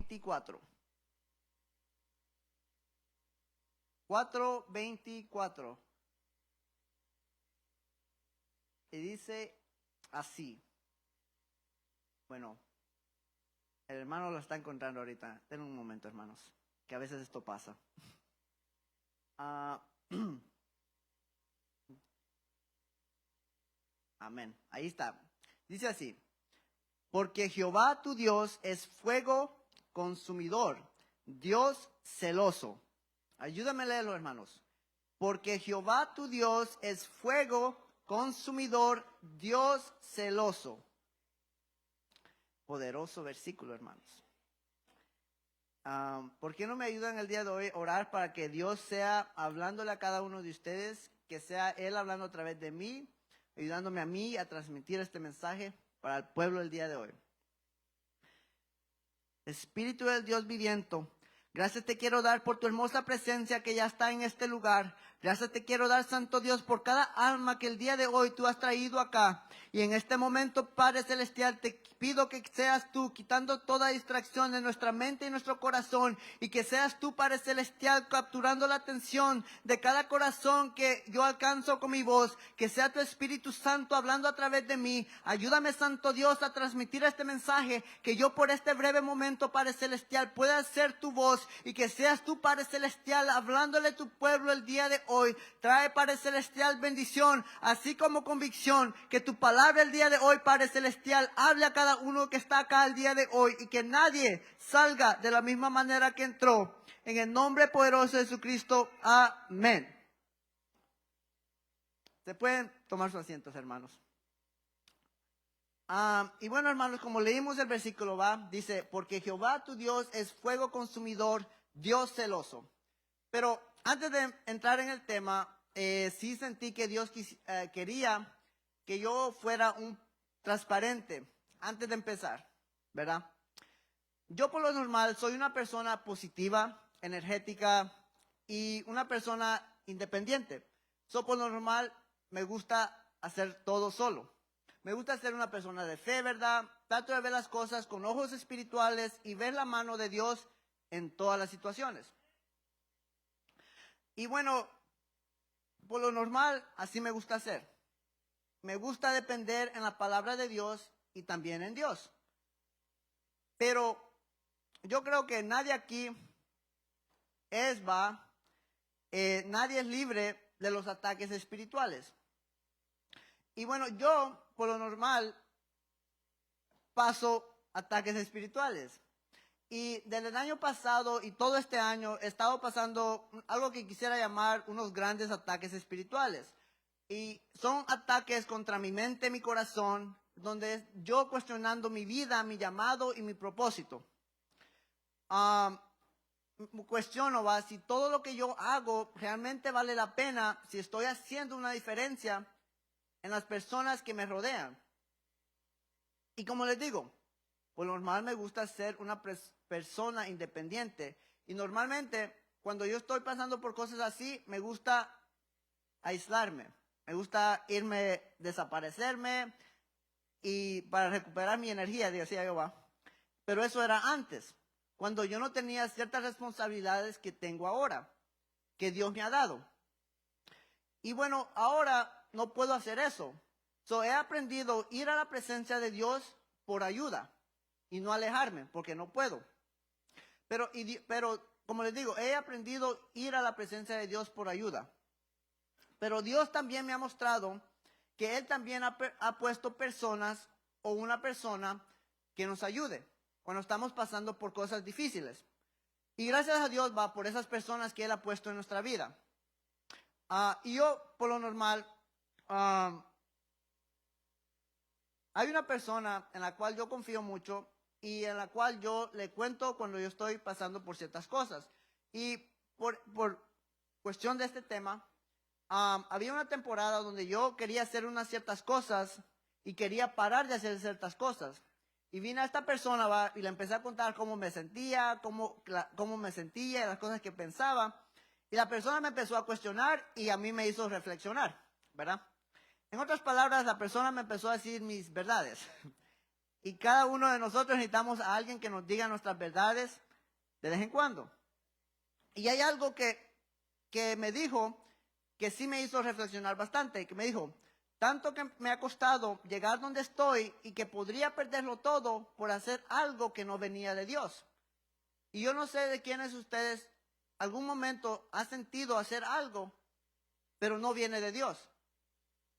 4:24. 4:24. Y dice así. Bueno, el hermano lo está encontrando ahorita. Den un momento, hermanos, que a veces esto pasa. Amén. Ahí está. Dice así. Porque Jehová tu Dios es fuego consumidor, Dios celoso. Ayúdame a leerlo, hermanos. Porque Jehová tu Dios es fuego consumidor, Dios celoso. Poderoso versículo, hermanos. ¿Por qué no me ayudan el día de hoy a orar para que Dios sea hablándole a cada uno de ustedes, que sea Él hablando a través de mí, ayudándome a mí a transmitir este mensaje para el pueblo el día de hoy? Espíritu del Dios viviente, gracias te quiero dar por tu hermosa presencia que ya está en este lugar. Gracias te quiero dar, Santo Dios, por cada alma que el día de hoy tú has traído acá. Y en este momento, Padre Celestial, te pido que seas tú quitando toda distracción de nuestra mente y nuestro corazón. Y que seas tú, Padre Celestial, capturando la atención de cada corazón que yo alcanzo con mi voz. Que sea tu Espíritu Santo hablando a través de mí. Ayúdame, Santo Dios, a transmitir este mensaje. Que yo por este breve momento, Padre Celestial, pueda ser tu voz. Y que seas tú, Padre Celestial, hablándole a tu pueblo el día de hoy. Trae, Padre Celestial, bendición, así como convicción. Que tu palabra el día de hoy, Padre Celestial, hable a cada uno que está acá el día de hoy. Y que nadie salga de la misma manera que entró. En el nombre poderoso de Jesucristo. Amén. Se pueden tomar sus asientos, hermanos. Y bueno, hermanos, como leímos el versículo, dice, porque Jehová tu Dios es fuego consumidor, Dios celoso. Pero antes de entrar en el tema, sí sentí que Dios quería que yo fuera un transparente antes de empezar, ¿verdad? Yo por lo normal soy una persona positiva, energética y una persona independiente. Por lo normal me gusta hacer todo solo. Me gusta ser una persona de fe, ¿verdad? Trato de ver las cosas con ojos espirituales y ver la mano de Dios en todas las situaciones. Y bueno, por lo normal, así me gusta hacer. Me gusta depender en la palabra de Dios y también en Dios. Pero yo creo que nadie aquí nadie es libre de los ataques espirituales. Y bueno, yo por lo normal paso ataques espirituales. Y desde el año pasado y todo este año he estado pasando algo que quisiera llamar unos grandes ataques espirituales. Y son ataques contra mi mente, mi corazón, donde yo cuestionando mi vida, mi llamado y mi propósito. Cuestiono, si todo lo que yo hago realmente vale la pena, si estoy haciendo una diferencia en las personas que me rodean. Y como les digo, por lo normal me gusta ser una persona independiente. Y normalmente, cuando yo estoy pasando por cosas así, me gusta aislarme. Me gusta desaparecerme y para recuperar mi energía, decía yo, Pero eso era antes, cuando yo no tenía ciertas responsabilidades que tengo ahora, que Dios me ha dado. Y bueno, ahora no puedo hacer eso. He aprendido a ir a la presencia de Dios por ayuda y no alejarme, porque no puedo. Pero como les digo, he aprendido a ir a la presencia de Dios por ayuda. Pero Dios también me ha mostrado que Él también ha puesto personas o una persona que nos ayude cuando estamos pasando por cosas difíciles. Y gracias a Dios por esas personas que Él ha puesto en nuestra vida. Y yo, por lo normal, hay una persona en la cual yo confío mucho y en la cual yo le cuento cuando yo estoy pasando por ciertas cosas. Y por cuestión de este tema, había una temporada donde yo quería hacer unas ciertas cosas y quería parar de hacer ciertas cosas. Y vine a esta persona y le empecé a contar cómo me sentía, cómo me sentía, las cosas que pensaba. Y la persona me empezó a cuestionar y a mí me hizo reflexionar, ¿verdad? En otras palabras, la persona me empezó a decir mis verdades. Y cada uno de nosotros necesitamos a alguien que nos diga nuestras verdades de vez en cuando. Y hay algo que me dijo que sí me hizo reflexionar bastante, que me dijo, tanto que me ha costado llegar donde estoy y que podría perderlo todo por hacer algo que no venía de Dios. Y yo no sé de quiénes ustedes algún momento ha sentido hacer algo, pero no viene de Dios.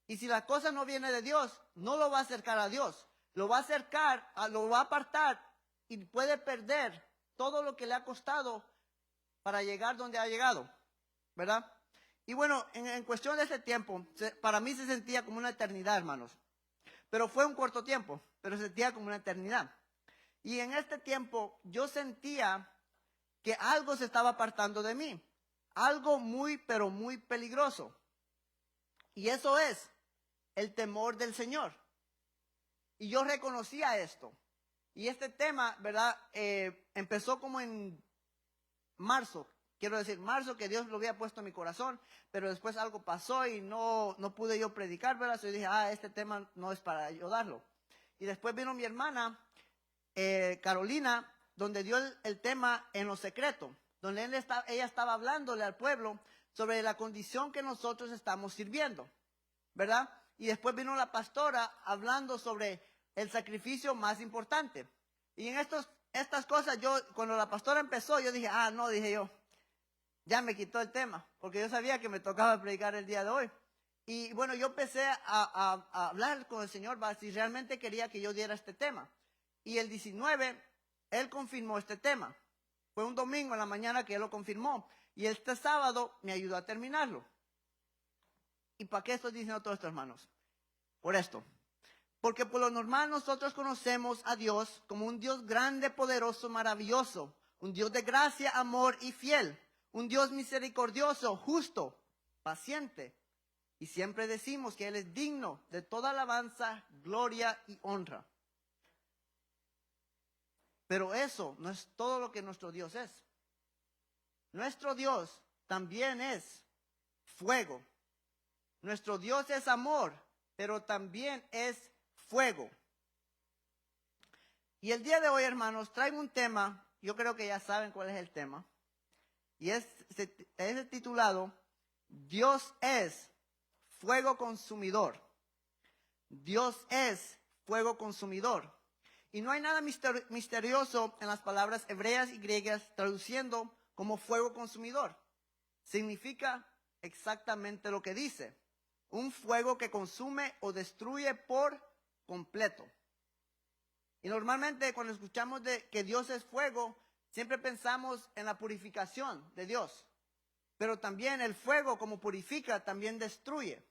Y si la cosa no viene de Dios, no lo va a acercar a Dios. Lo va a acercar, lo va a apartar y puede perder todo lo que le ha costado para llegar donde ha llegado, ¿verdad? Y bueno, en cuestión de ese tiempo, para mí se sentía como una eternidad, hermanos. Pero fue un corto tiempo, pero se sentía como una eternidad. Y en este tiempo yo sentía que algo se estaba apartando de mí. Algo muy, pero muy peligroso. Y eso es el temor del Señor. Y yo reconocía esto. Y este tema, ¿verdad? Empezó como en marzo. Quiero decir, marzo, que Dios lo había puesto en mi corazón, pero después algo pasó y no pude yo predicar, ¿verdad? Entonces dije, este tema no es para yo darlo. Y después vino mi hermana, Carolina, donde dio el tema en lo secreto, donde ella estaba hablándole al pueblo sobre la condición que nosotros estamos sirviendo, ¿verdad? Y después vino la pastora hablando sobre el sacrificio más importante. Y en estas cosas, cuando la pastora empezó, yo dije, no, dije yo, ya me quitó el tema, porque yo sabía que me tocaba predicar el día de hoy. Y bueno, yo empecé a hablar con el Señor, si realmente quería que yo diera este tema. Y el 19, Él confirmó este tema. Fue un domingo en la mañana que Él lo confirmó. Y este sábado me ayudó a terminarlo. ¿Y para qué estoy diciendo todo esto, hermanos? Por esto. Porque por lo normal nosotros conocemos a Dios como un Dios grande, poderoso, maravilloso. Un Dios de gracia, amor y fiel. Un Dios misericordioso, justo, paciente. Y siempre decimos que Él es digno de toda alabanza, gloria y honra. Pero eso no es todo lo que nuestro Dios es. Nuestro Dios también es fuego. Nuestro Dios es amor, pero también es fuego. Y el día de hoy, hermanos, traigo un tema, yo creo que ya saben cuál es el tema, y es titulado, Dios es fuego consumidor. Dios es fuego consumidor. Y no hay nada misterioso en las palabras hebreas y griegas traduciendo como fuego consumidor. Significa exactamente lo que dice. Un fuego que consume o destruye por completo. Y normalmente cuando escuchamos de que Dios es fuego, siempre pensamos en la purificación de Dios. Pero también el fuego, como purifica, también destruye.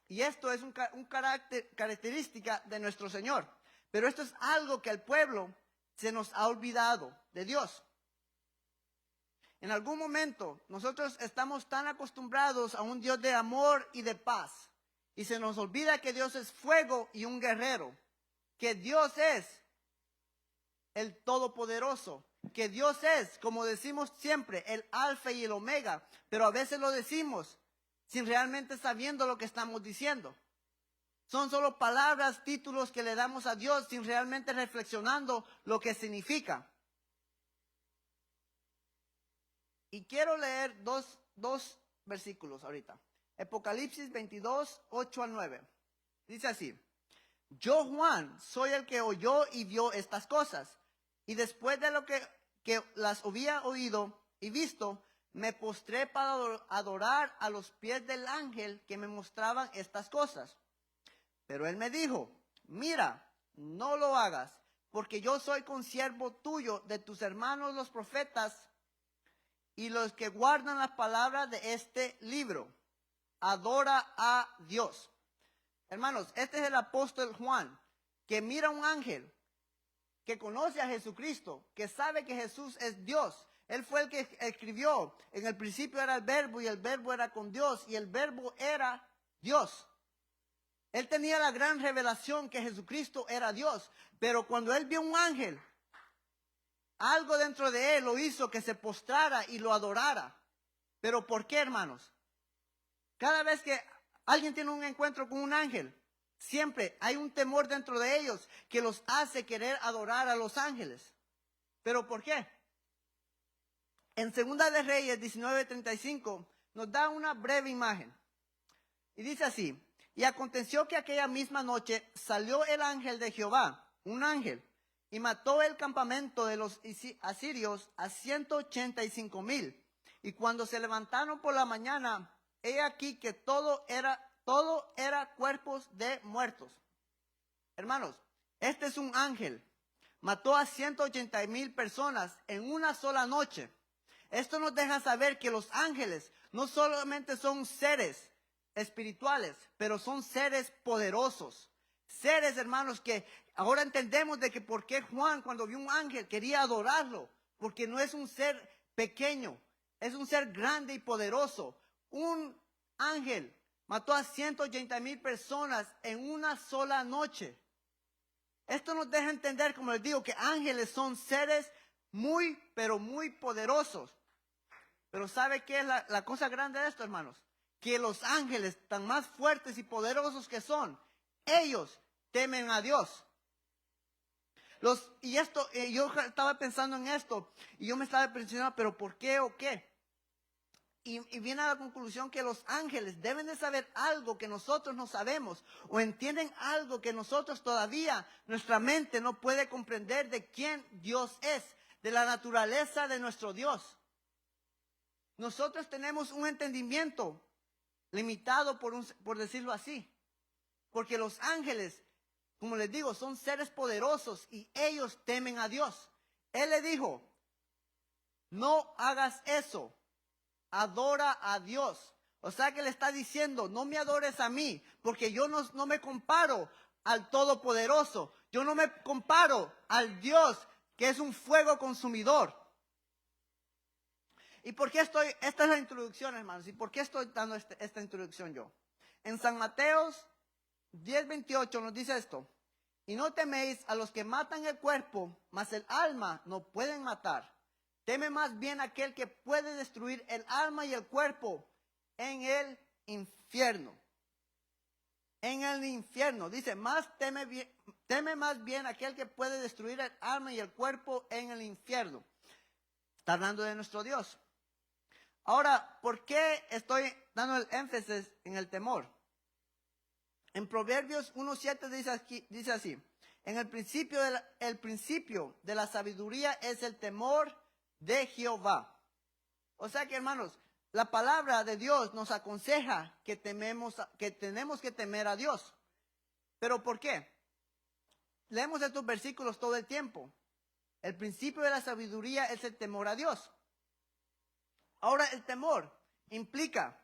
Y esto es un característica de nuestro Señor. Pero esto es algo que al pueblo se nos ha olvidado de Dios. En algún momento nosotros estamos tan acostumbrados a un Dios de amor y de paz. Y se nos olvida que Dios es fuego y un guerrero. Que Dios es el Todopoderoso. Que Dios es, como decimos siempre, el Alfa y el Omega. Pero a veces lo decimos sin realmente sabiendo lo que estamos diciendo. Son solo palabras, títulos que le damos a Dios sin realmente reflexionando lo que significa. Y quiero leer dos versículos ahorita. Apocalipsis 22, 8 al 9. Dice así. Yo, Juan, soy el que oyó y vio estas cosas. Y después de lo que las había oído y visto, me postré para adorar a los pies del ángel que me mostraban estas cosas. Pero él me dijo, mira, no lo hagas, porque yo soy consiervo tuyo, de tus hermanos los profetas y los que guardan las palabras de este libro. Adora a Dios. Hermanos, este es el apóstol Juan, que mira a un ángel, que conoce a Jesucristo, que sabe que Jesús es Dios. Él fue el que escribió, en el principio era el verbo y el verbo era con Dios y el verbo era Dios. Él tenía la gran revelación que Jesucristo era Dios, pero cuando él vio un ángel, algo dentro de él lo hizo que se postrara y lo adorara. ¿Pero por qué, hermanos? Cada vez que alguien tiene un encuentro con un ángel, Siempre hay un temor dentro de ellos que los hace querer adorar a los ángeles. ¿Pero por qué? En Segunda de Reyes 19:35 nos da una breve imagen. Y dice así: y aconteció que aquella misma noche salió el ángel de Jehová, un ángel, y mató el campamento de los asirios a 185,000. Y cuando se levantaron por la mañana, he aquí que todo era cuerpos de muertos. Hermanos, este es un ángel. Mató a 180,000 personas en una sola noche. Esto nos deja saber que los ángeles no solamente son seres espirituales, pero son seres poderosos. Seres, hermanos, que ahora entendemos de que por qué Juan, cuando vio un ángel, quería adorarlo. Porque no es un ser pequeño, es un ser grande y poderoso. Un ángel mató a 180,000 personas en una sola noche. Esto nos deja entender, como les digo, que ángeles son seres muy, pero muy poderosos. Pero ¿sabe qué es la cosa grande de esto, hermanos? Que los ángeles, tan más fuertes y poderosos que son, ellos temen a Dios. Yo estaba pensando en esto y yo me estaba pensando, pero ¿por qué o qué? Y viene a la conclusión que los ángeles deben de saber algo que nosotros no sabemos, o entienden algo que nosotros todavía, nuestra mente no puede comprender de quién Dios es, de la naturaleza de nuestro Dios. Nosotros tenemos un entendimiento limitado, por decirlo así, porque los ángeles, como les digo, son seres poderosos y ellos temen a Dios. Él le dijo: no hagas eso, adora a Dios. O sea que le está diciendo: no me adores a mí, porque yo no me comparo al Todopoderoso. Yo no me comparo al Dios que es un fuego consumidor. ¿Y por qué esta es la introducción, hermanos? ¿Y por qué estoy dando esta introducción yo? En San Mateo 10:28 nos dice esto: y no teméis a los que matan el cuerpo, mas el alma no pueden matar. Teme más bien aquel que puede destruir el alma y el cuerpo en el infierno. En el infierno, dice, teme más bien aquel que puede destruir el alma y el cuerpo en el infierno. Está hablando de nuestro Dios. Ahora, ¿por qué estoy dando el énfasis en el temor? En Proverbios 1:7 dice así: en el principio de la sabiduría es el temor de Jehová. O sea que, hermanos, la palabra de Dios nos aconseja que tenemos que temer a Dios. ¿Pero por qué? Leemos estos versículos todo el tiempo. El principio de la sabiduría es el temor a Dios. Ahora, el temor implica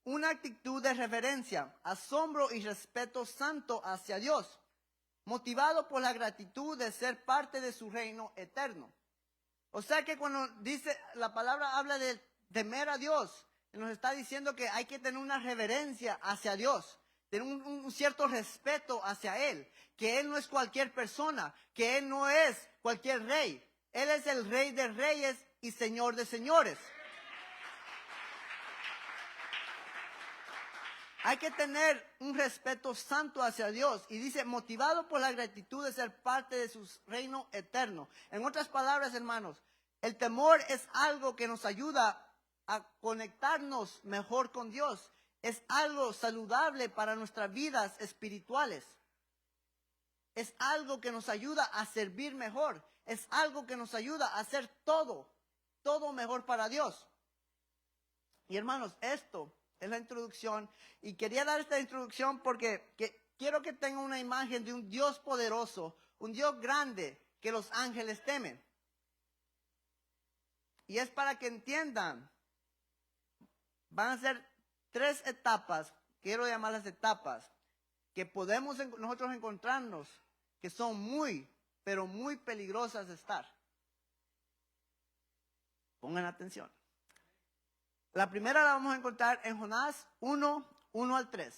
una actitud de reverencia, asombro y respeto santo hacia Dios, motivado por la gratitud de ser parte de su reino eterno. O sea que cuando dice, la palabra habla de temer a Dios, nos está diciendo que hay que tener una reverencia hacia Dios, tener un cierto respeto hacia Él, que Él no es cualquier persona, que Él no es cualquier rey. Él es el Rey de reyes y Señor de señores. Hay que tener un respeto santo hacia Dios. Y dice, motivado por la gratitud de ser parte de su reino eterno. En otras palabras, hermanos, el temor es algo que nos ayuda a conectarnos mejor con Dios. Es algo saludable para nuestras vidas espirituales. Es algo que nos ayuda a servir mejor. Es algo que nos ayuda a hacer todo mejor para Dios. Y hermanos, esto es la introducción, y quería dar esta introducción porque quiero que tengan una imagen de un Dios poderoso, un Dios grande que los ángeles temen. Y es para que entiendan, van a ser 3 etapas, quiero llamarlas etapas, que podemos nosotros encontrarnos, que son muy, pero muy peligrosas de estar. Pongan atención. La primera la vamos a encontrar en Jonás 1:1-3.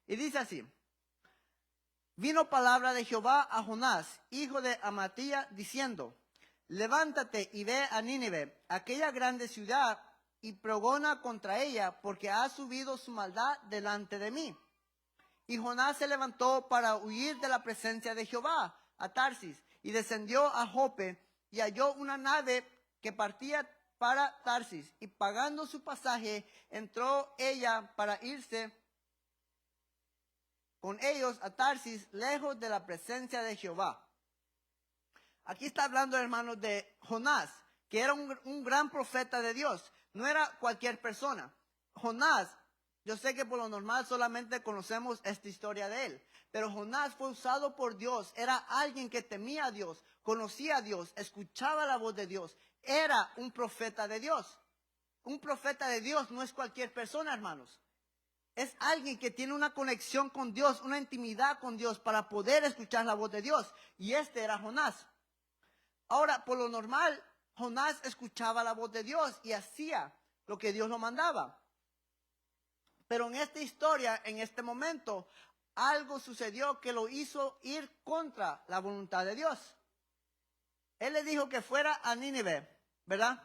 Y dice así: vino palabra de Jehová a Jonás, hijo de Amittai, diciendo: levántate y ve a Nínive, aquella grande ciudad, y pregona contra ella, porque ha subido su maldad delante de mí. Y Jonás se levantó para huir de la presencia de Jehová a Tarsis, y descendió a Jope, y halló una nave que partía para Tarsis, y pagando su pasaje, entró ella para irse con ellos a Tarsis, lejos de la presencia de Jehová. Aquí está hablando, hermanos, de Jonás, que era un gran profeta de Dios. No era cualquier persona. Jonás, yo sé que por lo normal solamente conocemos esta historia de él, pero Jonás fue usado por Dios. Era alguien que temía a Dios, conocía a Dios, escuchaba la voz de Dios. Era un profeta de Dios. Un profeta de Dios no es cualquier persona, hermanos. Es alguien que tiene una conexión con Dios, una intimidad con Dios para poder escuchar la voz de Dios. Y este era Jonás. Ahora, por lo normal, Jonás escuchaba la voz de Dios y hacía lo que Dios lo mandaba. Pero en esta historia, en este momento, algo sucedió que lo hizo ir contra la voluntad de Dios. Él le dijo que fuera a Nínive, ¿verdad?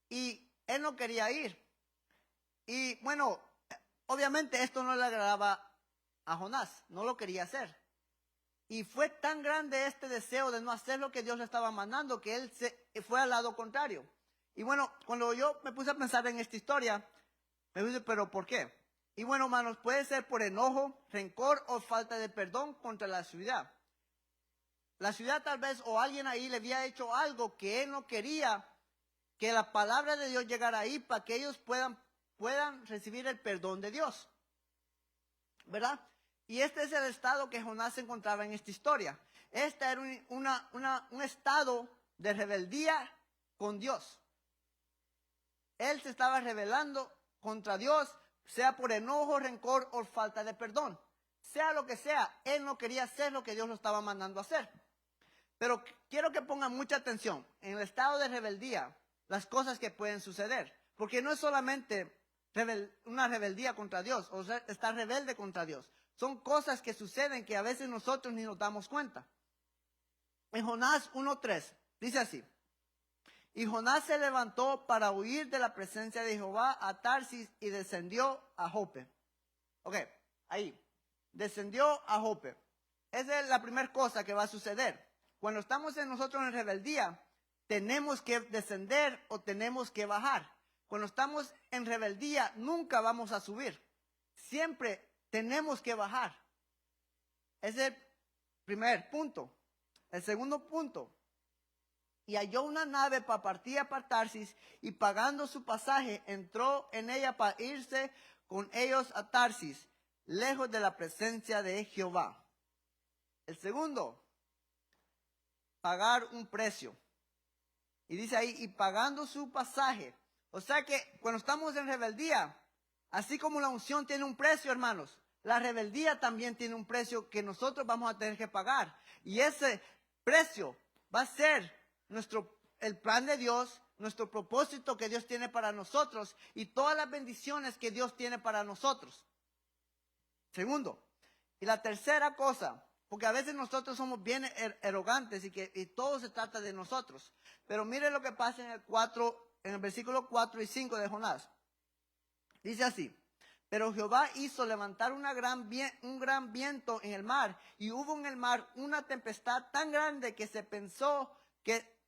Y él no quería ir. Y bueno, obviamente esto no le agradaba a Jonás, no lo quería hacer. Y fue tan grande este deseo de no hacer lo que Dios le estaba mandando que él se fue al lado contrario. Y bueno, cuando yo me puse a pensar en esta historia, me dije, ¿pero por qué? Y bueno, hermanos, puede ser por enojo, rencor o falta de perdón contra la ciudad. La ciudad tal vez o alguien ahí le había hecho algo que él no quería, que la palabra de Dios llegara ahí para que ellos puedan recibir el perdón de Dios. ¿Verdad? Y este es el estado que Jonás se encontraba en esta historia. Este era un estado de rebeldía con Dios. Él se estaba rebelando contra Dios, sea por enojo, rencor o falta de perdón. Sea lo que sea, él no quería hacer lo que Dios lo estaba mandando a hacer. Pero quiero que pongan mucha atención en el estado de rebeldía, las cosas que pueden suceder. Porque no es solamente una rebeldía contra Dios, o sea, estar rebelde contra Dios. Son cosas que suceden que a veces nosotros ni nos damos cuenta. En Jonás 1:3 dice así: y Jonás se levantó para huir de la presencia de Jehová a Tarsis y descendió a Jope. Ok, ahí. Descendió a Jope. Esa es la primera cosa que va a suceder. Cuando estamos nosotros en rebeldía, tenemos que descender o tenemos que bajar. Cuando estamos en rebeldía, nunca vamos a subir. Siempre tenemos que bajar. Ese es el primer punto. El segundo punto. Y halló una nave para partir a Tarsis, y pagando su pasaje, entró en ella para irse con ellos a Tarsis, lejos de la presencia de Jehová. El segundo, pagar un precio. Y dice ahí, y pagando su pasaje. O sea que cuando estamos en rebeldía, así como la unción tiene un precio, hermanos, la rebeldía también tiene un precio que nosotros vamos a tener que pagar. Y ese precio va a ser el plan de Dios, nuestro propósito que Dios tiene para nosotros y todas las bendiciones que Dios tiene para nosotros. Segundo, y la tercera cosa, porque a veces nosotros somos bien arrogantes y todo se trata de nosotros. Pero mire lo que pasa en el versículo 4 y 5 de Jonás. Dice así: pero Jehová hizo levantar un gran viento en el mar, y hubo en el mar una tempestad tan grande que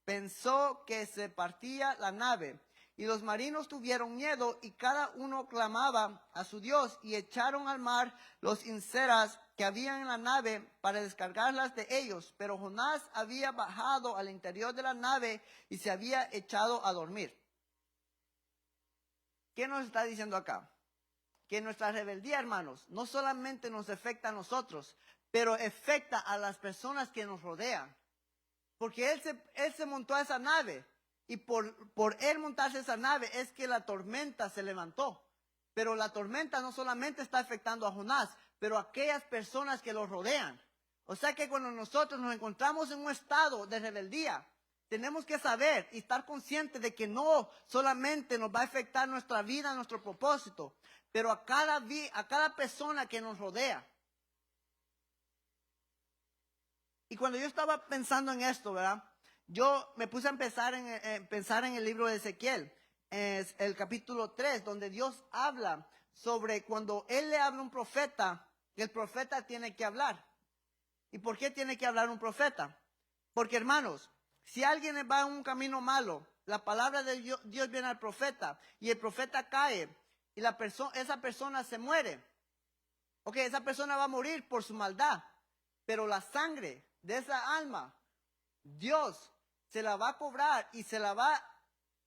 pensó que se partía la nave. Y los marinos tuvieron miedo, y cada uno clamaba a su Dios, y echaron al mar los enseres que había en la nave para descargarlas de ellos. Pero Jonás había bajado al interior de la nave y se había echado a dormir. ¿Qué nos está diciendo acá? Que nuestra rebeldía, hermanos, no solamente nos afecta a nosotros, pero afecta a las personas que nos rodean. Porque él se montó a esa nave, y por él montarse a esa nave es que la tormenta se levantó. Pero la tormenta no solamente está afectando a Jonás, pero a aquellas personas que lo rodean. O sea que cuando nosotros nos encontramos en un estado de rebeldía, tenemos que saber y estar conscientes de que no solamente nos va a afectar nuestra vida, nuestro propósito, pero a cada persona que nos rodea. Y cuando yo estaba pensando en esto, ¿verdad? Yo me puse a pensar en el libro de Ezequiel, es el capítulo 3, donde Dios habla sobre cuando Él le habla a un profeta el profeta tiene que hablar. ¿Y por qué tiene que hablar un profeta? Porque, hermanos, si alguien va en un camino malo, la palabra de Dios viene al profeta y el profeta cae y esa persona se muere. Ok, esa persona va a morir por su maldad, pero la sangre de esa alma, Dios se la va a cobrar y se la va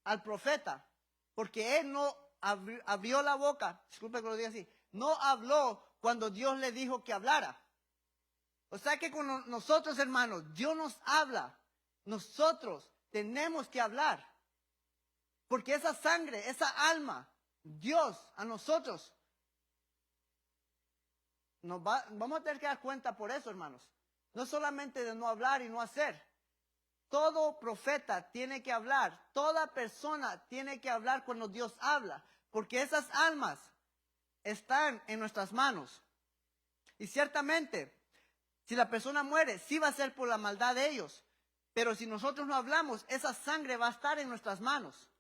al profeta, porque él no abrió la boca, disculpe que lo diga así, no habló cuando Dios le dijo que hablara. O sea que con nosotros, hermanos, Dios nos habla, nosotros tenemos que hablar, porque esa sangre, esa alma, Dios a nosotros, vamos a tener que dar cuenta por eso, hermanos. No solamente de no hablar y no hacer. Todo profeta tiene que hablar. Toda persona tiene que hablar cuando Dios habla. Porque esas almas están en nuestras manos. Y ciertamente, si la persona muere, sí va a ser por la maldad de ellos. Pero si nosotros no hablamos, esa sangre va a estar en nuestras manos.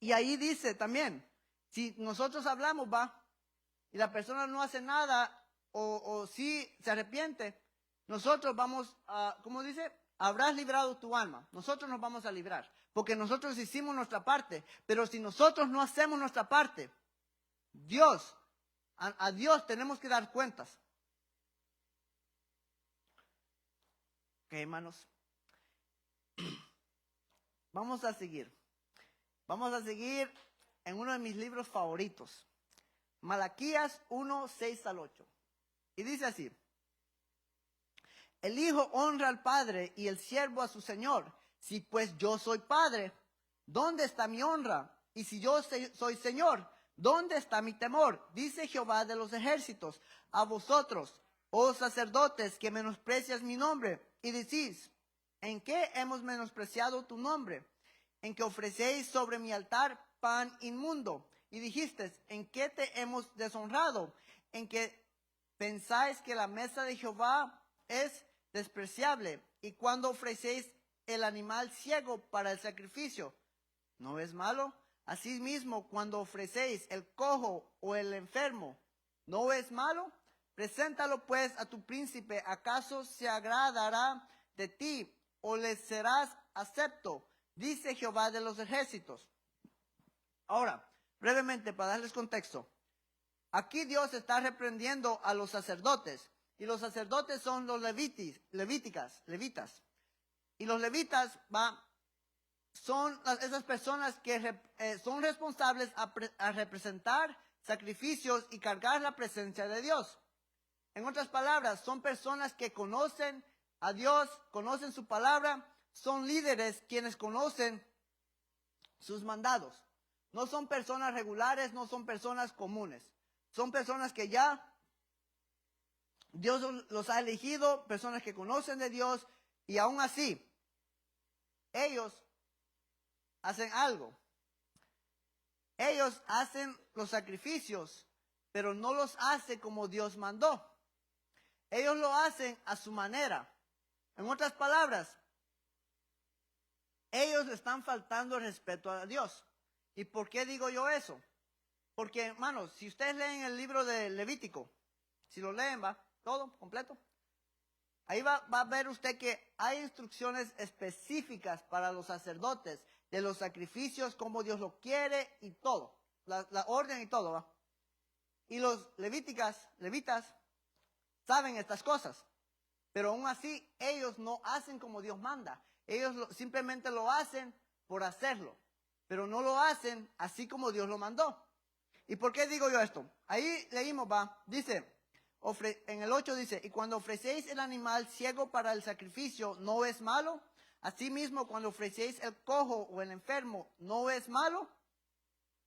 Y ahí dice también, si nosotros hablamos, y la persona no hace nada o sí se arrepiente, nosotros vamos a, ¿cómo dice? Habrás librado tu alma. Nosotros nos vamos a librar, porque nosotros hicimos nuestra parte. Pero si nosotros no hacemos nuestra parte, a Dios tenemos que dar cuentas. Ok, hermanos. Vamos a seguir. Vamos a seguir en uno de mis libros favoritos. Malaquías 1, 6 al 8. Y dice así: el hijo honra al padre y el siervo a su señor. Si pues yo soy padre, ¿dónde está mi honra? Y si yo soy señor, ¿dónde está mi temor? Dice Jehová de los ejércitos: a vosotros, oh sacerdotes, que menosprecias mi nombre, y decís: ¿en qué hemos menospreciado tu nombre? En que ofrecéis sobre mi altar pan inmundo. Y dijiste: ¿en qué te hemos deshonrado? En que pensáis que la mesa de Jehová es despreciable. Y cuando ofrecéis el animal ciego para el sacrificio, ¿no es malo? Asimismo, cuando ofrecéis el cojo o el enfermo, ¿no es malo? Preséntalo pues a tu príncipe. ¿Acaso se agradará de ti o le serás acepto? Dice Jehová de los ejércitos. Ahora, brevemente, para darles contexto. Aquí Dios está reprendiendo a los sacerdotes. Y los sacerdotes son los levitas. Y los levitas son esas personas que son responsables a representar sacrificios y cargar la presencia de Dios. En otras palabras, son personas que conocen a Dios, conocen su palabra, son líderes quienes conocen sus mandados. No son personas regulares, no son personas comunes. Son personas que ya Dios los ha elegido, personas que conocen de Dios, y aún así, ellos hacen algo. Ellos hacen los sacrificios, pero no los hacen como Dios mandó. Ellos lo hacen a su manera. En otras palabras, ellos le están faltando el respeto a Dios. ¿Y por qué digo yo eso? Porque, hermanos, si ustedes leen el libro de Levítico, si lo leen, todo completo, ahí va a ver usted que hay instrucciones específicas para los sacerdotes de los sacrificios, como Dios lo quiere y todo, la orden y todo, Y los levitas saben estas cosas, pero aún así ellos no hacen como Dios manda. Ellos simplemente lo hacen por hacerlo, pero no lo hacen así como Dios lo mandó. ¿Y por qué digo yo esto? Ahí leímos, dice, en el 8 dice: y cuando ofrecéis el animal ciego para el sacrificio, ¿no es malo? Asimismo, cuando ofrecéis el cojo o el enfermo, ¿no es malo?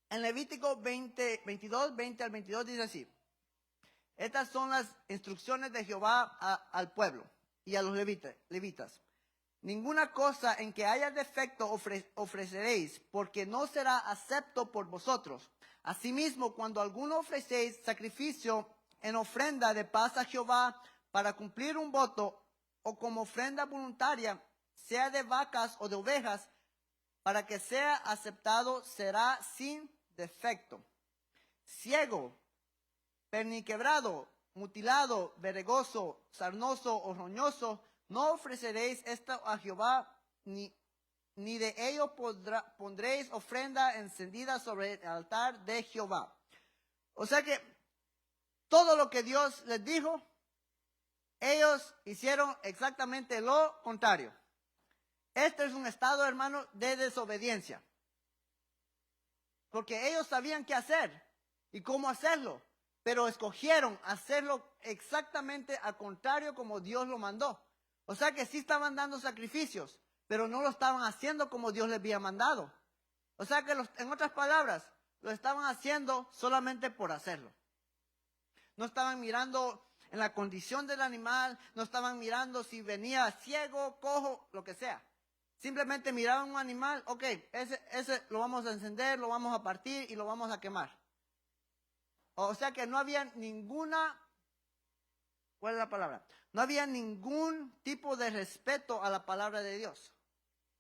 En Levítico 22, 20 al 22 dice así: estas son las instrucciones de Jehová al pueblo y a los levitas. Ninguna cosa en que haya defecto ofreceréis, porque no será acepto por vosotros. Asimismo, cuando alguno ofrecéis sacrificio en ofrenda de paz a Jehová para cumplir un voto, o como ofrenda voluntaria, sea de vacas o de ovejas, para que sea aceptado, será sin defecto. Ciego perniquebrado, mutilado, vergoso, sarnoso o roñoso, no ofreceréis esto a Jehová, ni de ello pondréis ofrenda encendida sobre el altar de Jehová. O sea que todo lo que Dios les dijo, ellos hicieron exactamente lo contrario. Este es un estado, hermano, de desobediencia. Porque ellos sabían qué hacer y cómo hacerlo, pero escogieron hacerlo exactamente al contrario como Dios lo mandó. O sea que sí estaban dando sacrificios, pero no lo estaban haciendo como Dios les había mandado. O sea que en otras palabras, lo estaban haciendo solamente por hacerlo. No estaban mirando en la condición del animal, no estaban mirando si venía ciego, cojo, lo que sea. Simplemente miraban un animal, ok, ese lo vamos a encender, lo vamos a partir y lo vamos a quemar. O sea que no había ninguna, ¿cuál es la palabra? No había ningún tipo de respeto a la palabra de Dios.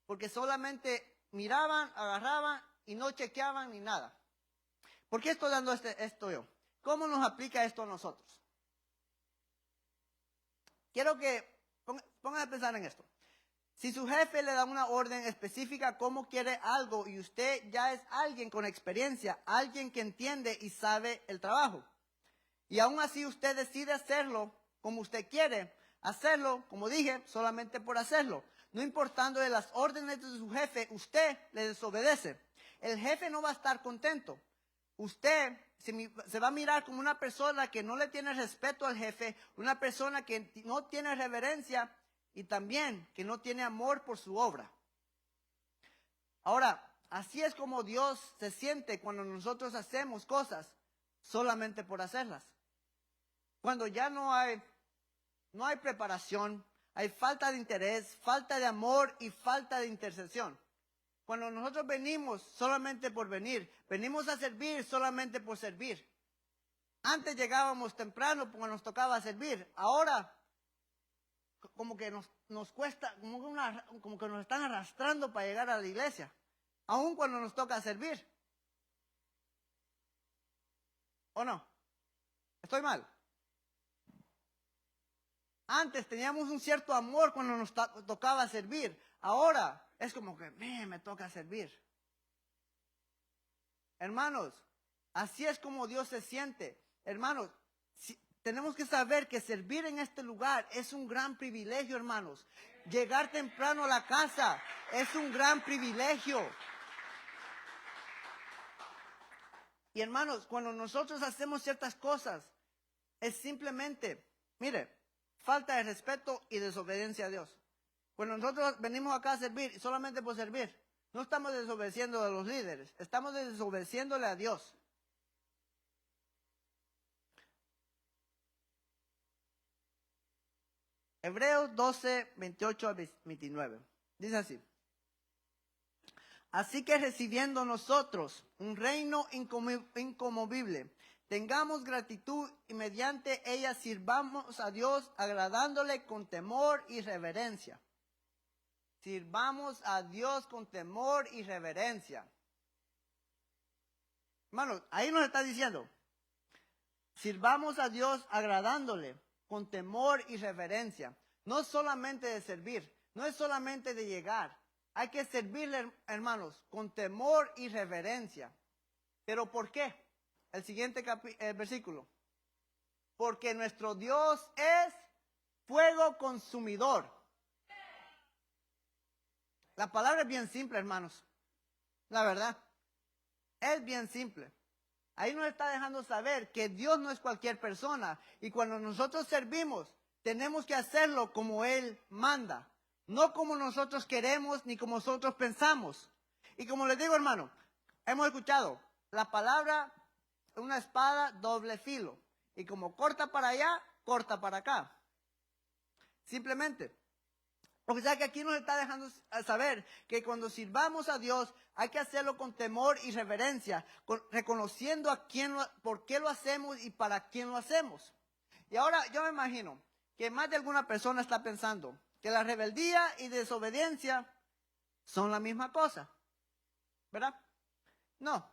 Porque solamente miraban, agarraban y no chequeaban ni nada. ¿Por qué estoy dando esto yo? ¿Cómo nos aplica esto a nosotros? Quiero que pongan a pensar en esto. Si su jefe le da una orden específica cómo quiere algo y usted ya es alguien con experiencia, alguien que entiende y sabe el trabajo, y aún así usted decide hacerlo como usted quiere, hacerlo, como dije, solamente por hacerlo, no importando de las órdenes de su jefe, usted le desobedece. El jefe no va a estar contento. Usted se va a mirar como una persona que no le tiene respeto al jefe, una persona que no tiene reverencia y también que no tiene amor por su obra. Ahora, así es como Dios se siente cuando nosotros hacemos cosas solamente por hacerlas. Cuando ya no hay preparación, hay falta de interés, falta de amor y falta de intercesión. Cuando nosotros venimos solamente por venir, venimos a servir solamente por servir. Antes llegábamos temprano porque nos tocaba servir. Ahora, como que nos cuesta, como que nos están arrastrando para llegar a la iglesia. Aún cuando nos toca servir. ¿O no? ¿Estoy mal? Antes teníamos un cierto amor cuando nos tocaba servir. Ahora es como que me toca servir. Hermanos, así es como Dios se siente. Hermanos, tenemos que saber que servir en este lugar es un gran privilegio, hermanos. Llegar temprano a la casa es un gran privilegio. Y hermanos, cuando nosotros hacemos ciertas cosas, es simplemente, mire, falta de respeto y desobediencia a Dios. Cuando nosotros venimos acá a servir, solamente por servir, no estamos desobedeciendo a los líderes, estamos desobedeciéndole a Dios. Hebreos 12, 28 a 29. Dice así. Así que recibiendo nosotros un reino inconmovible, tengamos gratitud y mediante ella sirvamos a Dios agradándole con temor y reverencia. Sirvamos a Dios con temor y reverencia. Hermanos, ahí nos está diciendo, sirvamos a Dios agradándole con temor y reverencia. No solamente de servir, no es solamente de llegar. Hay que servirle, hermanos, con temor y reverencia. ¿Pero por qué? El siguiente versículo. Porque nuestro Dios es fuego consumidor. La palabra es bien simple, hermanos. La verdad. Es bien simple. Ahí nos está dejando saber que Dios no es cualquier persona. Y cuando nosotros servimos, tenemos que hacerlo como Él manda. No como nosotros queremos ni como nosotros pensamos. Y como les digo, hermano, hemos escuchado, la palabra es una espada doble filo. Y como corta para allá, corta para acá. Simplemente. O sea que aquí nos está dejando saber que cuando sirvamos a Dios hay que hacerlo con temor y reverencia, reconociendo por qué lo hacemos y para quién lo hacemos. Y ahora yo me imagino que más de alguna persona está pensando que la rebeldía y desobediencia son la misma cosa, ¿verdad? No,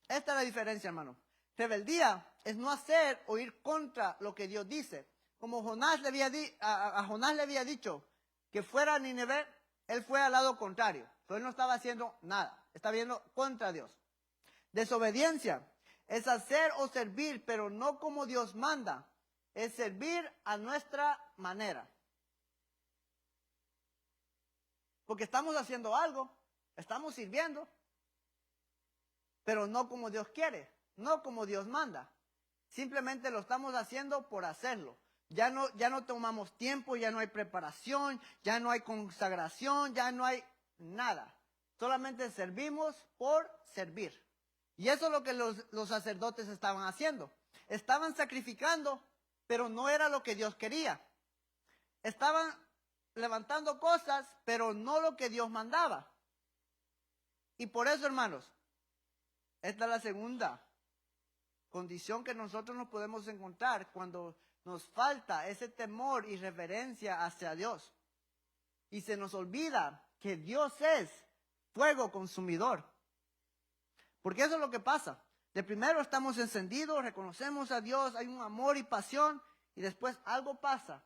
esta es la diferencia, hermano. Rebeldía es no hacer o ir contra lo que Dios dice. Como Jonás le había a Jonás le había dicho que fuera a Nínive, él fue al lado contrario. Entonces él no estaba haciendo nada, está viendo contra Dios. Desobediencia es hacer o servir, pero no como Dios manda. Es servir a nuestra manera. Porque estamos haciendo algo, estamos sirviendo, pero no como Dios quiere, no como Dios manda. Simplemente lo estamos haciendo por hacerlo. Ya no tomamos tiempo, ya no hay preparación, ya no hay consagración, ya no hay nada. Solamente servimos por servir. Y eso es lo que los sacerdotes estaban haciendo. Estaban sacrificando, pero no era lo que Dios quería. Estaban levantando cosas, pero no lo que Dios mandaba. Y por eso, hermanos, esta es la segunda condición que nosotros nos podemos encontrar cuando nos falta ese temor y reverencia hacia Dios. Y se nos olvida que Dios es fuego consumidor. Porque eso es lo que pasa. De primero estamos encendidos, reconocemos a Dios, hay un amor y pasión, y después algo pasa,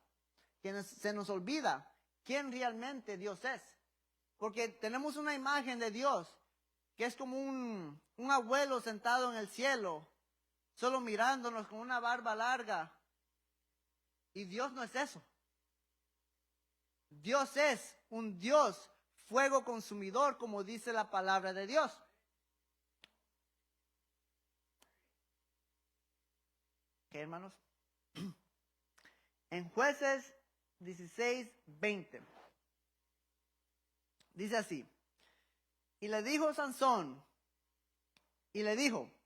que se nos olvida quién realmente Dios es. Porque tenemos una imagen de Dios que es como un abuelo sentado en el cielo, solo mirándonos con una barba larga. Y Dios no es eso. Dios es un Dios fuego consumidor, como dice la palabra de Dios. ¿Qué, hermanos? En Jueces 16:20 dice así: y le dijo Sansón,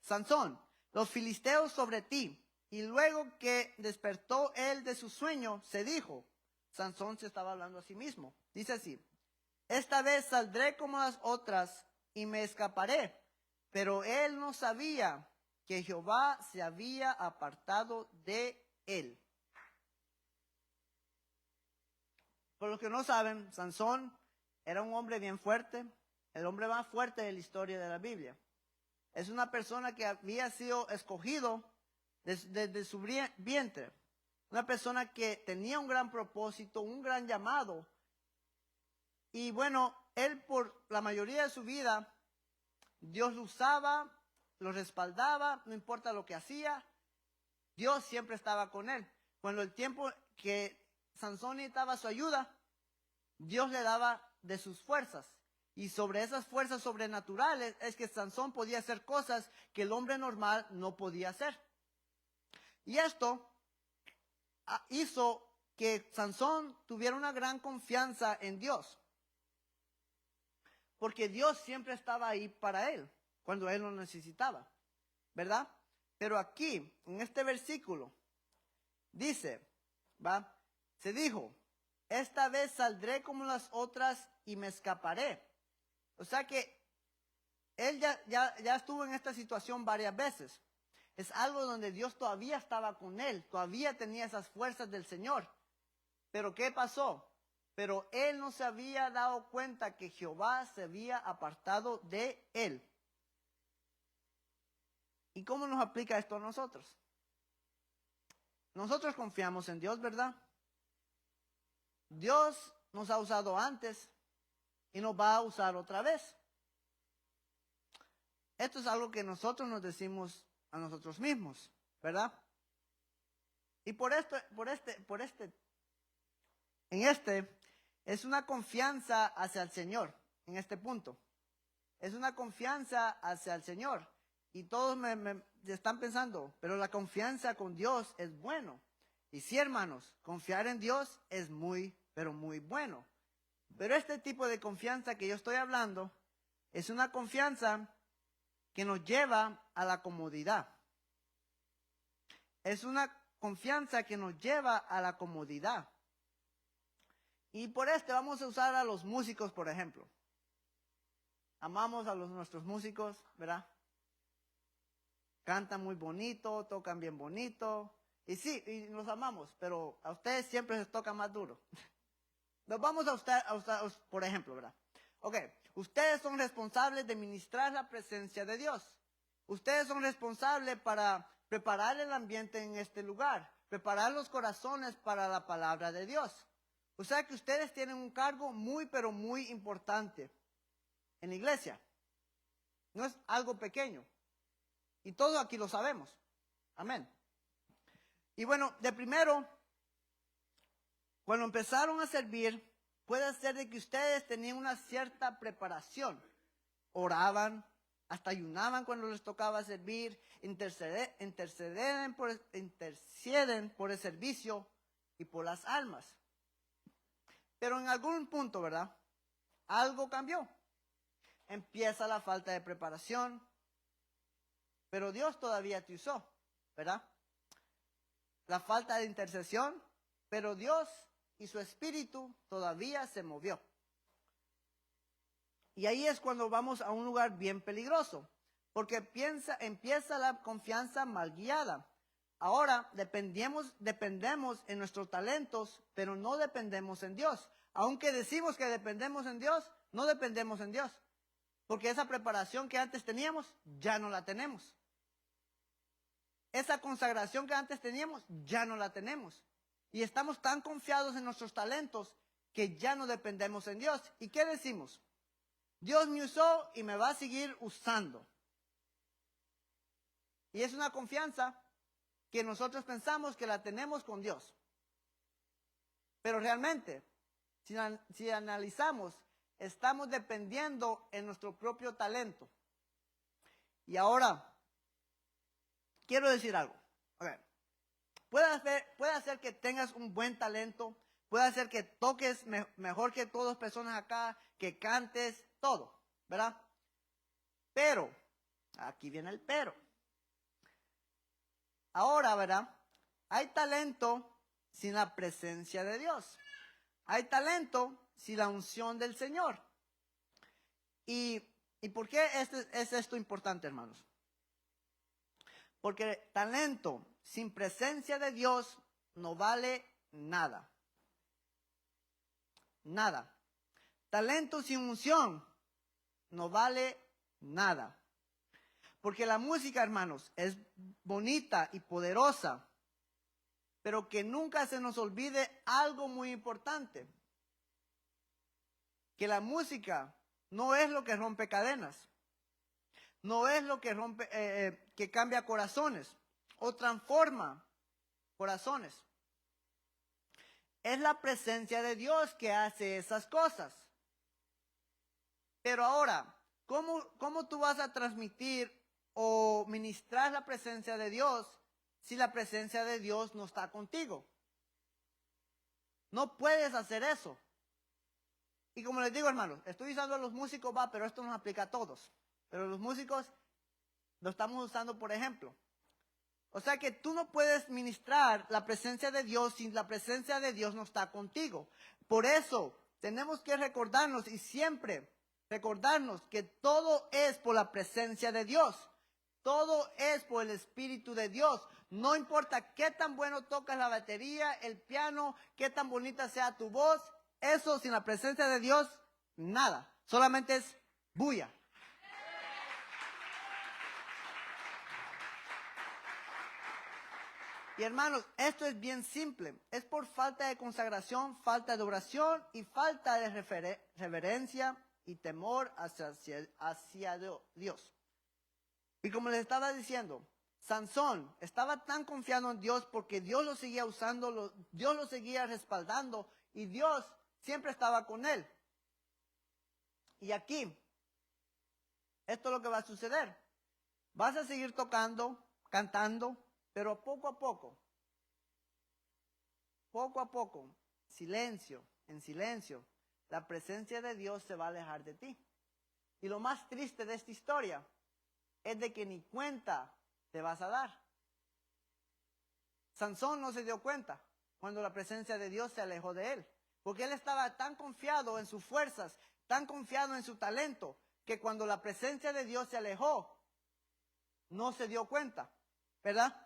Sansón, los filisteos sobre ti. Y luego que despertó él de su sueño, se dijo, Sansón se estaba hablando a sí mismo, dice así: esta vez saldré como las otras y me escaparé. Pero él no sabía que Jehová se había apartado de él. Por los que no saben, Sansón era un hombre bien fuerte, el hombre más fuerte de la historia de la Biblia. Es una persona que había sido escogido desde su vientre. Una persona que tenía un gran propósito, un gran llamado. Y bueno, él por la mayoría de su vida, Dios lo usaba, lo respaldaba, no importa lo que hacía, Dios siempre estaba con él. Cuando el tiempo que Sansón necesitaba su ayuda, Dios le daba de sus fuerzas. Y sobre esas fuerzas sobrenaturales es que Sansón podía hacer cosas que el hombre normal no podía hacer. Y esto hizo que Sansón tuviera una gran confianza en Dios. Porque Dios siempre estaba ahí para él, cuando él lo necesitaba, ¿verdad? Pero aquí, en este versículo, dice, se dijo, esta vez saldré como las otras y me escaparé. O sea que él ya estuvo en esta situación varias veces. Es algo donde Dios todavía estaba con él, todavía tenía esas fuerzas del Señor. Pero ¿qué pasó? Pero él no se había dado cuenta que Jehová se había apartado de él. ¿Y cómo nos aplica esto a nosotros? Nosotros confiamos en Dios, ¿verdad? Dios nos ha usado antes y nos va a usar otra vez. Esto es algo que nosotros nos decimos a nosotros mismos, ¿verdad? Y es una confianza hacia el Señor, en este punto. Es una confianza hacia el Señor. Y todos me están pensando, pero la confianza con Dios es bueno. Y sí, hermanos, confiar en Dios es muy, pero muy bueno. Pero este tipo de confianza que yo estoy hablando es una confianza que nos lleva a la comodidad. Es una confianza que nos lleva a la comodidad. Y por vamos a usar a los músicos, por ejemplo. Amamos a nuestros músicos, ¿verdad? Cantan muy bonito, tocan bien bonito. Y sí, y los amamos, pero a ustedes siempre les toca más duro. Nos vamos a usar, por ejemplo, ¿verdad? Ok, ustedes son responsables de ministrar la presencia de Dios. Ustedes son responsables para preparar el ambiente en este lugar, preparar los corazones para la palabra de Dios. O sea que ustedes tienen un cargo muy, pero muy importante en la iglesia. No es algo pequeño. Y todos aquí lo sabemos. Amén. Y bueno, de primero, cuando empezaron a servir, puede ser de que ustedes tenían una cierta preparación. Oraban, hasta ayunaban cuando les tocaba servir, interceden por el servicio y por las almas. Pero en algún punto, ¿verdad? Algo cambió. Empieza la falta de preparación, pero Dios todavía te usó, ¿verdad? La falta de intercesión, pero Dios y su espíritu todavía se movió. Y ahí es cuando vamos a un lugar bien peligroso, porque empieza la confianza mal guiada. Ahora dependemos en nuestros talentos, pero no dependemos en Dios. Aunque decimos que dependemos en Dios, no dependemos en Dios. Porque esa preparación que antes teníamos, ya no la tenemos. Esa consagración que antes teníamos, ya no la tenemos. Y estamos tan confiados en nuestros talentos que ya no dependemos en Dios. ¿Y qué decimos? Dios me usó y me va a seguir usando. Y es una confianza que nosotros pensamos que la tenemos con Dios. Pero realmente, si analizamos, estamos dependiendo en nuestro propio talento. Y ahora, quiero decir algo. A ver, puede ser que tengas un buen talento, puede ser que toques mejor que todas las personas acá, que cantes, todo, ¿verdad? Pero, aquí viene el pero. Ahora, ¿verdad? Hay talento sin la presencia de Dios. Hay talento sin la unción del Señor. ¿Y por qué es esto importante, hermanos? Porque talento sin presencia de Dios no vale nada. Nada. Talento sin unción no vale nada. Porque la música, hermanos, es bonita y poderosa, pero que nunca se nos olvide algo muy importante. Que la música no es lo que rompe cadenas. No es lo que que cambia corazones o transforma corazones. Es la presencia de Dios que hace esas cosas. Pero ahora, ¿cómo tú vas a transmitir o ministrar la presencia de Dios si la presencia de Dios no está contigo? No puedes hacer eso. Y como les digo, hermanos, estoy usando a los músicos, pero esto nos aplica a todos. Pero los músicos lo estamos usando por ejemplo. O sea que tú no puedes ministrar la presencia de Dios si la presencia de Dios no está contigo. Por eso tenemos que recordarnos y siempre recordarnos que todo es por la presencia de Dios. Todo es por el Espíritu de Dios. No importa qué tan bueno tocas la batería, el piano, qué tan bonita sea tu voz. Eso sin la presencia de Dios, nada. Solamente es bulla. Y hermanos, esto es bien simple. Es por falta de consagración, falta de oración y falta de reverencia y temor hacia Dios. Y como les estaba diciendo, Sansón estaba tan confiado en Dios porque Dios lo seguía usando, Dios lo seguía respaldando y Dios siempre estaba con él. Y aquí, esto es lo que va a suceder. Vas a seguir tocando, cantando, pero poco a poco, en silencio, la presencia de Dios se va a alejar de ti. Y lo más triste de esta historia es de que ni cuenta te vas a dar. Sansón no se dio cuenta cuando la presencia de Dios se alejó de él, porque él estaba tan confiado en sus fuerzas, tan confiado en su talento, que cuando la presencia de Dios se alejó, no se dio cuenta, ¿verdad?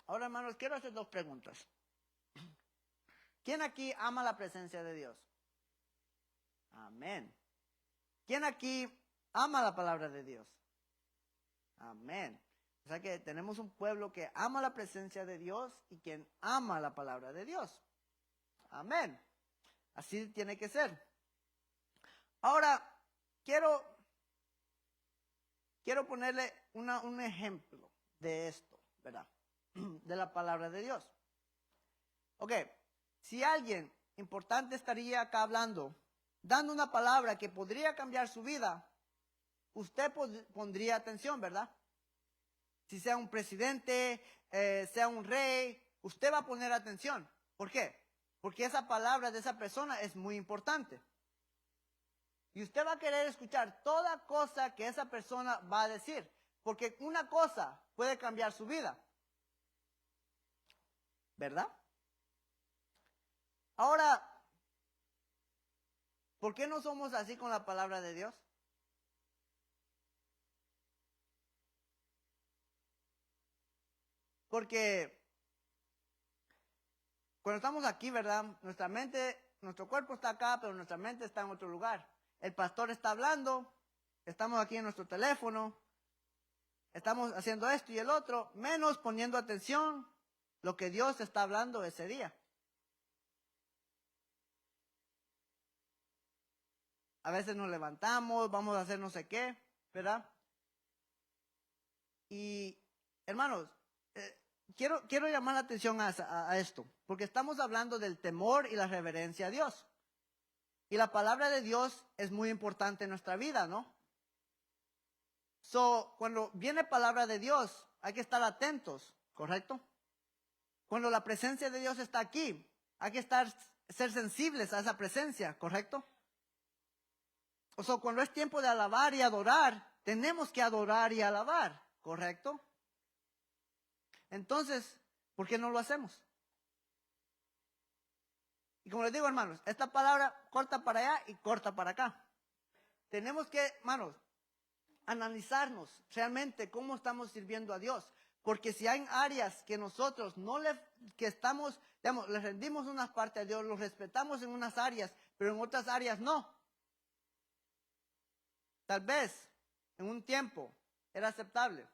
Ahora, hermanos, quiero hacer dos preguntas. ¿Quién aquí ama la presencia de Dios? Amén. ¿Quién aquí ama la palabra de Dios? Amén. O sea que tenemos un pueblo que ama la presencia de Dios y quien ama la palabra de Dios. Amén. Así tiene que ser. Ahora, quiero ponerle un ejemplo de esto, ¿verdad? De la palabra de Dios. Ok, si alguien importante estaría acá hablando, dando una palabra que podría cambiar su vida, usted pondría atención, ¿verdad? Si sea un presidente, sea un rey, usted va a poner atención. ¿Por qué? Porque esa palabra de esa persona es muy importante. Y usted va a querer escuchar toda cosa que esa persona va a decir. Porque una cosa puede cambiar su vida. ¿Verdad? Ahora, ¿por qué no somos así con la palabra de Dios? Porque cuando estamos aquí, ¿verdad? Nuestra mente, nuestro cuerpo está acá, pero nuestra mente está en otro lugar. El pastor está hablando, estamos aquí en nuestro teléfono, estamos haciendo esto y el otro, menos poniendo atención lo que Dios está hablando ese día. A veces nos levantamos, vamos a hacer no sé qué, ¿verdad? Y, hermanos, quiero llamar la atención a esto, porque estamos hablando del temor y la reverencia a Dios. Y la palabra de Dios es muy importante en nuestra vida, ¿no? Cuando viene palabra de Dios, hay que estar atentos, ¿correcto? Cuando la presencia de Dios está aquí, hay que ser sensibles a esa presencia, ¿correcto? Cuando es tiempo de alabar y adorar, tenemos que adorar y alabar, ¿correcto? Entonces, ¿por qué no lo hacemos? Y como les digo, hermanos, esta palabra corta para allá y corta para acá. Tenemos que, hermanos, analizarnos realmente cómo estamos sirviendo a Dios. Porque si hay áreas que nosotros le rendimos unas partes a Dios, los respetamos en unas áreas, pero en otras áreas no. Tal vez en un tiempo era aceptable,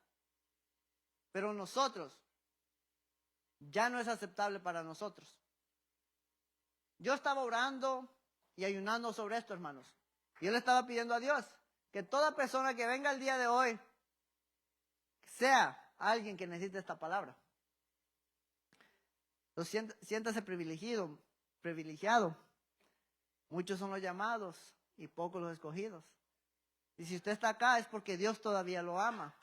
pero nosotros ya no es aceptable para nosotros. Yo estaba orando y ayunando sobre esto, hermanos. Y yo le estaba pidiendo a Dios que toda persona que venga el día de hoy sea alguien que necesite esta palabra. Siéntase privilegiado. Muchos son los llamados y pocos los escogidos. Y si usted está acá es porque Dios todavía lo ama.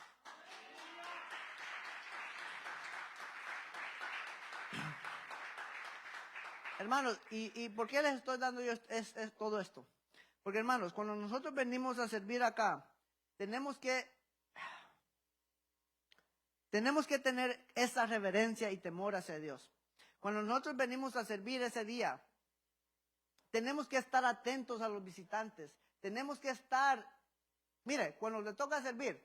Hermanos, ¿y por qué les estoy dando yo todo esto? Porque, hermanos, cuando nosotros venimos a servir acá, tenemos que tener esa reverencia y temor hacia Dios. Cuando nosotros venimos a servir ese día, tenemos que estar atentos a los visitantes. Tenemos que estar, mire, cuando le toca servir,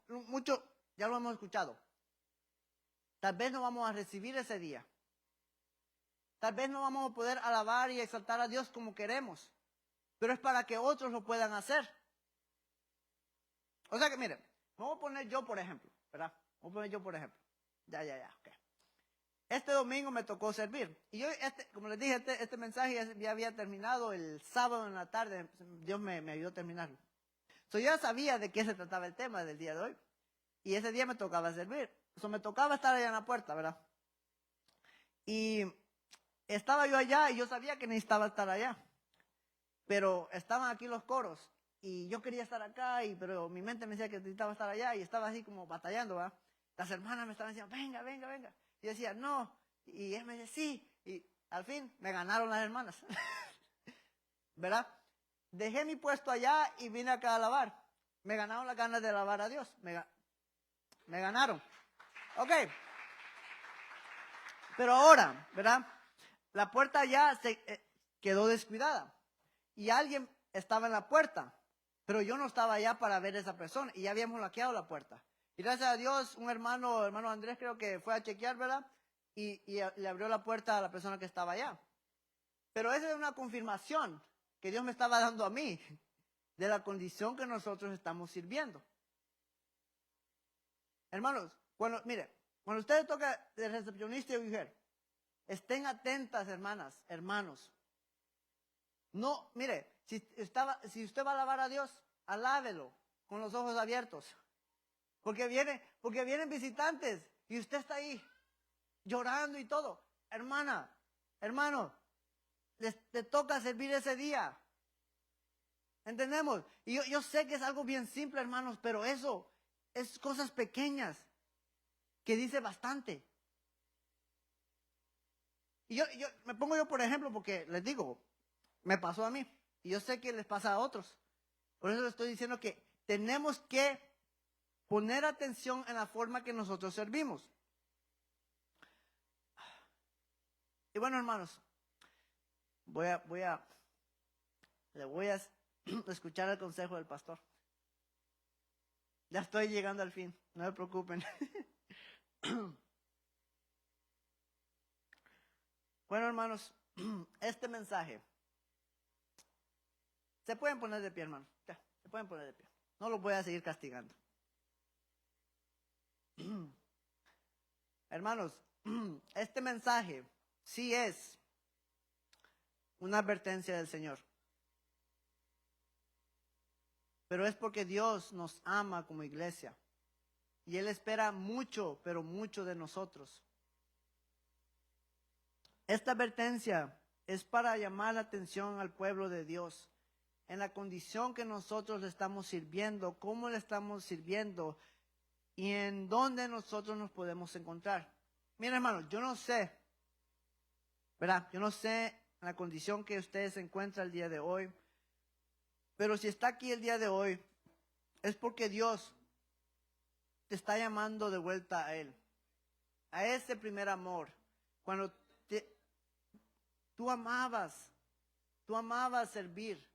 mucho, ya lo hemos escuchado, tal vez no vamos a recibir ese día. Tal vez no vamos a poder alabar y exaltar a Dios como queremos, pero es para que otros lo puedan hacer. O sea que, mire, me voy a poner yo por ejemplo, ¿verdad? Me voy a poner yo por ejemplo. Ya, ok. Este domingo me tocó servir. Y yo, como les dije, este mensaje ya había terminado el sábado en la tarde. Dios me ayudó a terminarlo. Yo ya sabía de qué se trataba el tema del día de hoy. Y ese día me tocaba servir. Me tocaba estar allá en la puerta, ¿verdad? Y estaba yo allá y yo sabía que necesitaba estar allá. Pero estaban aquí los coros. Y yo quería estar acá, pero mi mente me decía que necesitaba estar allá. Y estaba así como batallando, ¿verdad? Las hermanas me estaban diciendo, venga. Y yo decía, no. Y él me decía, sí. Y al fin me ganaron las hermanas. ¿Verdad? Dejé mi puesto allá y vine acá a alabar. Me ganaron las ganas de alabar a Dios. Me ganaron. Ok. Pero ahora, ¿verdad? La puerta ya se quedó descuidada. Y alguien estaba en la puerta. Pero yo no estaba allá para ver a esa persona. Y ya habíamos laqueado la puerta. Y gracias a Dios, un hermano Andrés creo que fue a chequear, ¿verdad? Y le abrió la puerta a la persona que estaba allá. Pero esa es una confirmación que Dios me estaba dando a mí. de la condición que nosotros estamos sirviendo. Hermanos, cuando ustedes toca de recepcionista y mujer, estén atentas, hermanas, hermanos. No, mire, si usted va a alabar a Dios, alábelo con los ojos abiertos. Porque vienen visitantes y usted está ahí llorando y todo. Hermana, hermano, te toca servir ese día. ¿Entendemos? Y yo sé que es algo bien simple, hermanos, pero eso es cosas pequeñas que dice bastante. Y me pongo yo por ejemplo porque les digo, me pasó a mí y yo sé que les pasa a otros. Por eso les estoy diciendo que tenemos que poner atención en la forma que nosotros servimos. Y bueno, hermanos, le voy a escuchar el consejo del pastor. Ya estoy llegando al fin, no se preocupen. Bueno, hermanos, este mensaje, se pueden poner de pie, hermanos, ya, se pueden poner de pie. No los voy a seguir castigando. Hermanos, este mensaje sí es una advertencia del Señor. Pero es porque Dios nos ama como iglesia. Y Él espera mucho, pero mucho de nosotros. Esta advertencia es para llamar la atención al pueblo de Dios en la condición que nosotros le estamos sirviendo, cómo le estamos sirviendo y en dónde nosotros nos podemos encontrar. Miren, hermanos, yo no sé, ¿verdad? Yo no sé en la condición que usted se encuentra el día de hoy, pero si está aquí el día de hoy, es porque Dios te está llamando de vuelta a Él, a ese primer amor. Cuando tú amabas servir,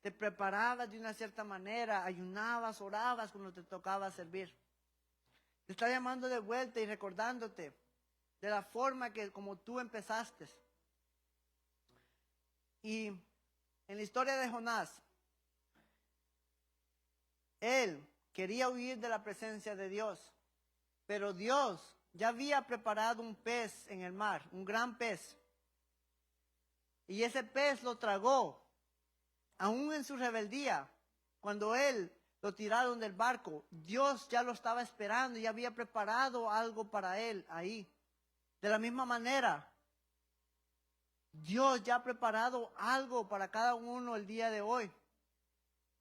te preparabas de una cierta manera, ayunabas, orabas cuando te tocaba servir. Te está llamando de vuelta y recordándote de la forma que como tú empezaste. Y en la historia de Jonás, él quería huir de la presencia de Dios, pero Dios ya había preparado un pez en el mar, un gran pez. Y ese pez lo tragó, aún en su rebeldía. Cuando él lo tiraron del barco, Dios ya lo estaba esperando y había preparado algo para él ahí. De la misma manera, Dios ya ha preparado algo para cada uno el día de hoy,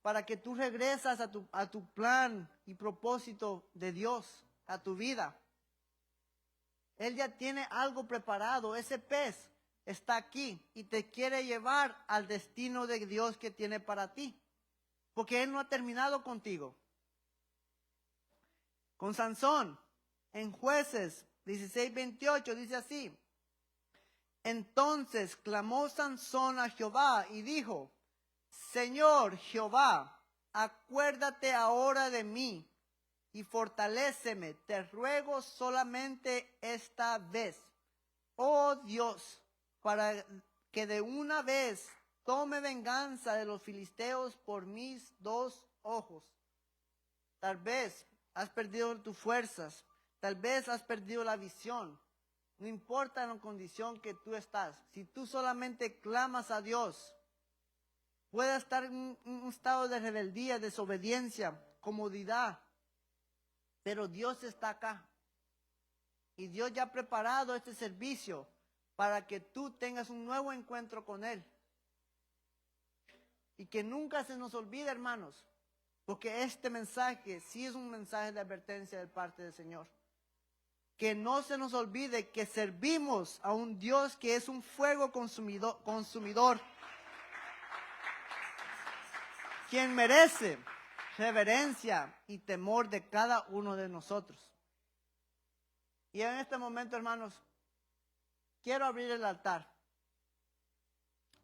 para que tú regresas a tu plan y propósito de Dios, a tu vida. Él ya tiene algo preparado. Ese pez está aquí y te quiere llevar al destino de Dios que tiene para ti, porque Él no ha terminado contigo. Con Sansón, en Jueces 16:28 dice así: entonces clamó Sansón a Jehová y dijo: Señor Jehová, acuérdate ahora de mí y fortaléceme, te ruego solamente esta vez, oh Dios, para que de una vez tome venganza de los filisteos por mis 2 ojos. Tal vez has perdido tus fuerzas, tal vez has perdido la visión. No importa la condición que tú estás, si tú solamente clamas a Dios, puede estar en un estado de rebeldía, desobediencia, comodidad, pero Dios está acá. Y Dios ya ha preparado este servicio para que tú tengas un nuevo encuentro con Él. Y que nunca se nos olvide, hermanos, porque este mensaje sí es un mensaje de advertencia de parte del Señor. Que no se nos olvide que servimos a un Dios que es un fuego consumidor, quien merece reverencia y temor de cada uno de nosotros. Y en este momento, hermanos, quiero abrir el altar,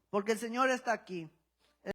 porque el Señor está aquí.